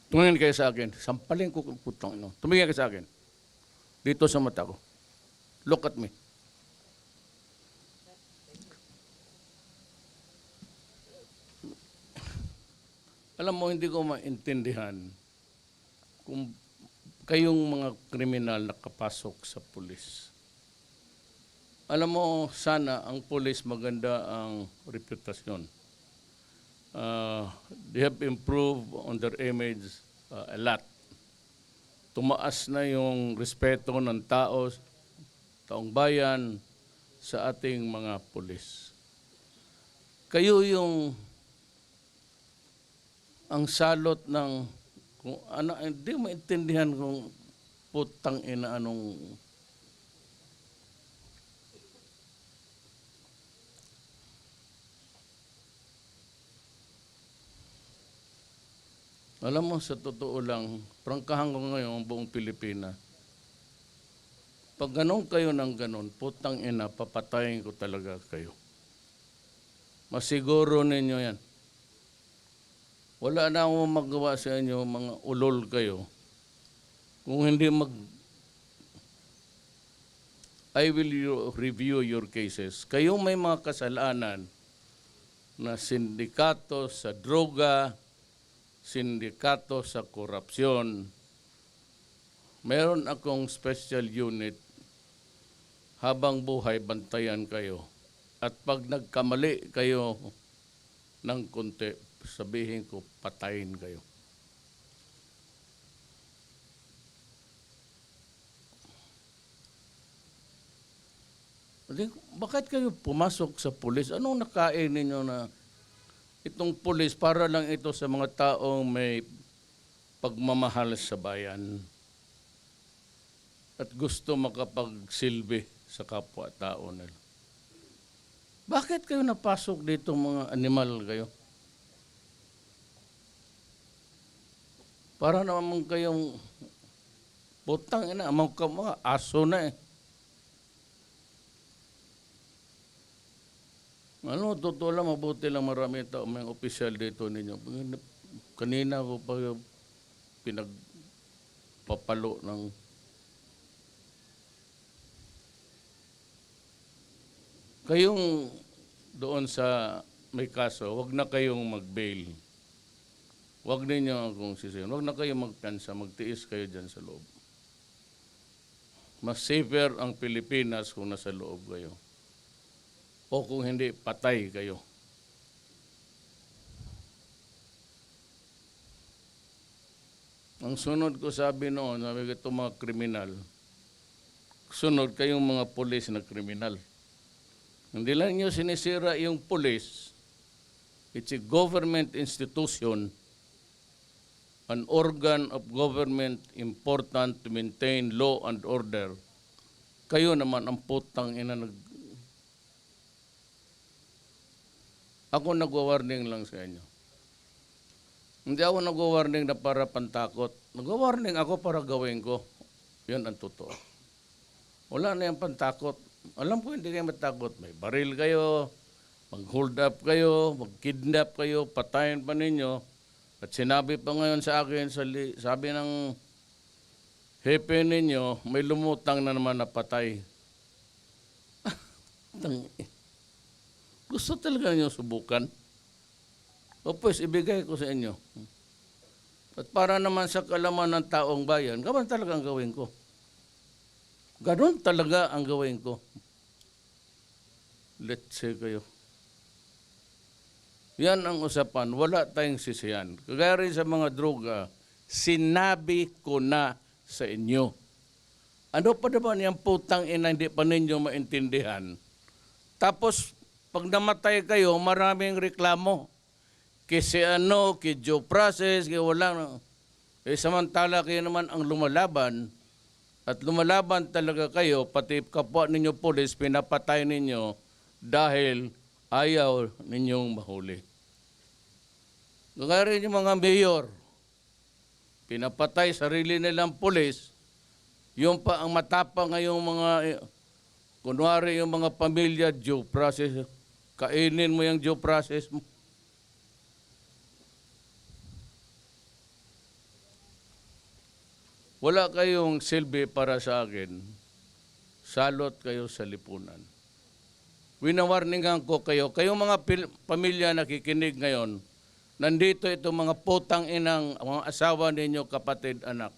Tumingin kayo sa akin. Sampalin ko kung putang ino. Tumingin kayo sa akin. Dito sa mata ko. Look at me. Alam mo, hindi ko maintindihan kung kayong mga kriminal nakapasok sa pulis. Alam mo, sana ang pulis maganda ang reputasyon. They have improved on their image a lot. Tumaas na yung respeto ng taong bayan sa ating mga pulis. Kayo yung ang salot ng kung ano, hindi maintindihan kung putang ina anong alam mo, sa totoo lang, prangkahan ko ngayon ang buong Pilipinas. Pag ganun kayo ng ganun, putang ina, papatayin ko talaga kayo. Masiguro ninyo yan. Wala na akong magawa sa inyo, mga ulol kayo. Kung hindi I will review your cases. Kayo may mga kasalanan na sindikato sa droga, sindikato sa korupsyon. Meron akong special unit, habang buhay bantayan kayo. At pag nagkamali kayo ng konti, sabihin ko, patayin kayo. Bakit kayo pumasok sa pulis? Anong nakain ninyo na itong pulis para lang ito sa mga taong may pagmamahal sa bayan at gusto makapagsilbi sa kapwa-tao nila? Bakit kayo napasok dito, mga animal kayo? Para naman kayong putang ina, mga aso na eh. Ano, totoo lang, mabuti lang marami tao, may opisyal dito ninyo. Kanina ko pa pinagpapalo ng kayong doon sa may kaso, wag na kayong mag-bail. Wag ninyo akong sisihin. Wag na kayong magpiansa, magtiis kayo dyan sa loob. Mas safer ang Pilipinas kung nasa loob kayo. O kung hindi, patay kayo. Ang sunod ko sabi noon, sabi ko ito mga kriminal, sunod kayong mga pulis na kriminal. Hindi lang nyo sinisira yung pulis. It's a government institution, an organ of government important to maintain law and order. Kayo naman ang putang ina Ako nagwa-warning lang sa inyo. Hindi ako nagwa-warning na para pantakot. Nagwa-warning ako para gawin ko. Yan ang totoo. Wala na yung pantakot. Alam ko hindi kayo matakot. May baril kayo, mag-hold up kayo, mag-kidnap kayo, patayin pa ninyo. At sinabi pa ngayon sa akin, sabi ng hepe ninyo, may lumutang na naman na patay. Gusto talaga niyo subukan? O pues, ibigay ko sa inyo. At para naman sa kalaman ng taong bayan, gawan talaga ang gawin ko. Ganon talaga ang gawin ko. Let's say kayo. Yan ang usapan. Wala tayong sisiyan. Kagaya rin sa mga droga, sinabi ko na sa inyo. Ano pa naman yung putang ina hindi pa ninyo maintindihan? Tapos, pag namatay kayo, maraming reklamo. Kasi ano, kay due process, kay walang. Samantala kayo naman ang lumalaban. At lumalaban talaga kayo, pati kapwa ninyo pulis, pinapatay ninyo dahil ayaw ninyong mahuli. Gaya rin yung mga mayor, pinapatay sarili nilang pulis, yung pa ang matapang ngayong mga, kunwari yung mga pamilya, due process, kainin mo yung due process mo. wala kayong silbi para sa akin, salot kayo sa lipunan. Winawarningan ko kayo, kayong mga pamilya nakikinig ngayon, nandito itong mga putang inang mga asawa ninyo, kapatid, anak.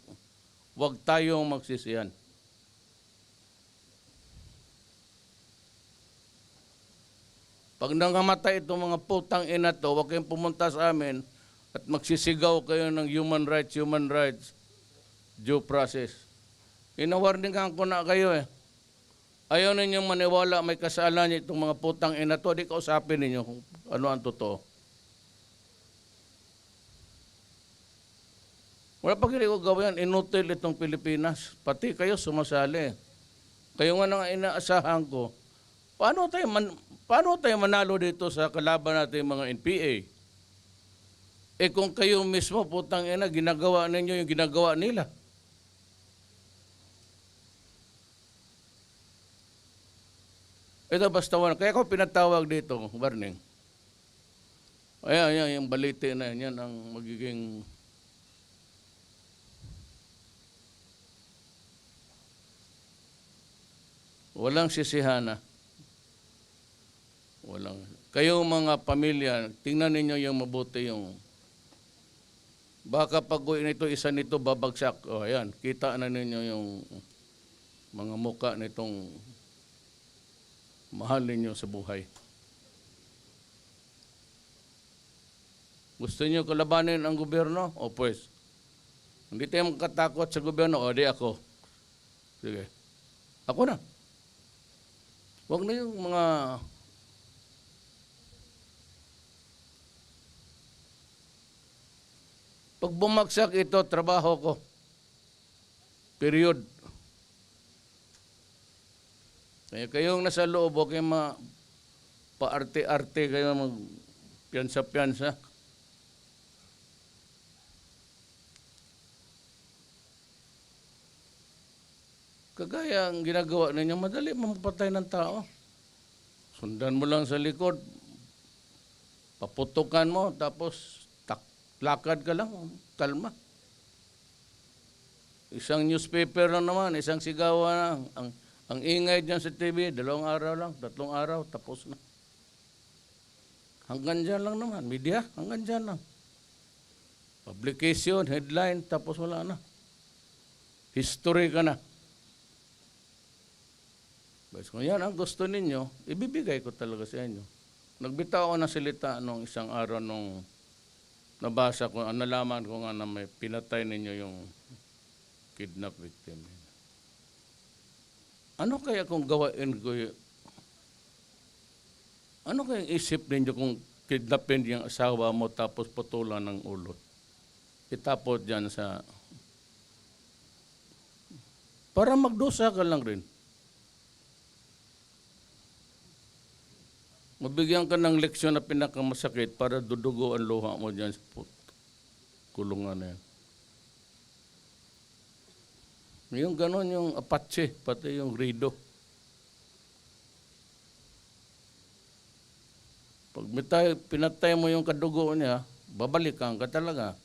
Huwag tayong magsisihan. Pag nangamatay itong mga putang ina to, huwag kayong pumunta sa amin at magsisigaw kayo ng human rights, due process. Inawarningan ko na kayo eh. Ayaw ninyong maniwala may kasalanan itong mga putang ina to, di kausapin ninyo kung ano ang totoo. Wala pa kini ko gawin, inutil itong Pilipinas. Pati kayo sumasali. Kayo nga nang inaasahan ko, paano tayo manalo dito sa kalaban natin mga NPA? Eh kung kayo mismo, putang ina, ginagawa ninyo yung ginagawa nila. Ito basta wala. Kaya ako pinatawag dito, warning. Ayan, yung balite na yan ang magiging walang sisihana. Walang. Kayong mga pamilya, tingnan ninyo yung mabuti yung baka pag nito, isa nito babagsak. O ayan, kita na ninyo yung mga muka nitong mahal ninyo sa buhay. Gusto niyo kalabanin ang gobyerno? O pues, hindi tayo makatakot sa gobyerno. O di ako. Sige. Ako na. Huwag na yung mga pag bumagsak ito, trabaho ko. Period. Kaya kayong nasa loob, huwag kayong paarte-arte kayo magpiyansa-piyansa. Kagaya ang ginagawa ninyo, madali mamapatay ng tao. Sundan mo lang sa likod, paputukan mo, tapos lakad ka lang, kalma. Isang newspaper lang naman, isang sigawan lang. Ang ingay dyan sa TV, 2 araw lang, 3 araw, tapos na. Hanggang dyan lang naman, media, hanggang dyan lang. Publication, headline, tapos wala na. History ka na. Bas, kung yan ang gusto ninyo, ibibigay ko talaga sa inyo. Nagbitaw ako ng salita nung isang araw nung nabasa ko, nalaman ko nga na may pinatay ninyo yung kidnap victim. Ano kaya kung gawain ko ano kaya isip ninyo kung kidnapin yung asawa mo tapos putulan ng ulo? Itapot dyan sa para magdusa ka lang rin. Mabigyan ka ng leksyon na pinakamasakit para dudugo ang luha mo dyan sa kulungan na yan. Yung ganon yung Apache, pati yung Rido. Pag pinatay mo yung kadugo niya, babalikan ka talaga.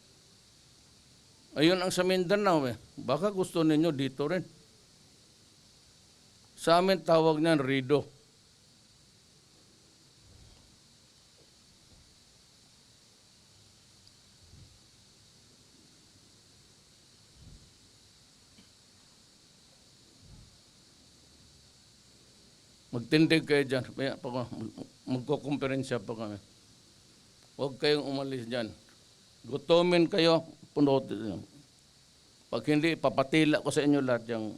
Ayun ang sa Mindanao eh. Baka gusto ninyo dito rin. Sa amin tawag niyan Rido. Magtindig kayo dyan. Magkukumperensya pa kami. Huwag kayong umalis dyan. Gutumin kayo, punutin. Pag hindi, papatila ko sa inyo lahat yung